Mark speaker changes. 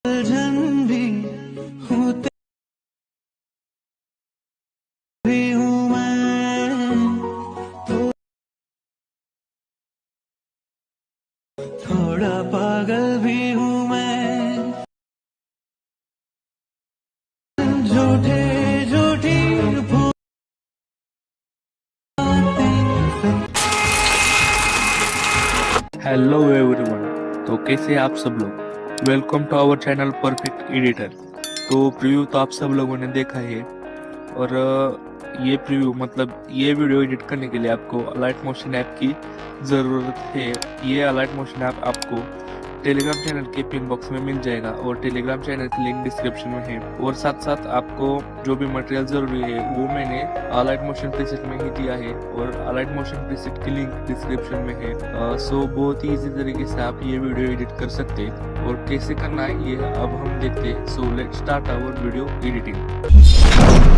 Speaker 1: उलझन भी हूँ तेरी हूँ मैं, थोड़ा पागल भी हूँ मैं, झूठे झूठी
Speaker 2: हेलो एवरीवन। तो कैसे हैं आप सब लोग। Welcome to our channel perfect editor. तो प्रीव्यू तो आप सब लोगों ने देखा है और ये प्रीव्यू मतलब ये वीडियो एडिट करने के लिए आपको अलाइट मोशन ऐप की ज़रूरत है। ये अलाइट मोशन ऐप आपको टेलीग्राम चैनल के पिन बॉक्स में मिल जाएगा और टेलीग्राम चैनल की लिंक डिस्क्रिप्शन में है। और साथ साथ आपको जो भी मटेरियल जरूरी है वो मैंने अलाइट मोशन प्रीसेट में ही दिया है और अलाइट मोशन प्रीसेट की लिंक डिस्क्रिप्शन में है। सो बहुत ही इजी तरीके से आप ये वीडियो एडिट कर सकते हैं और कैसे करना है ये अब हम देखते हैं। So let's start our video editing.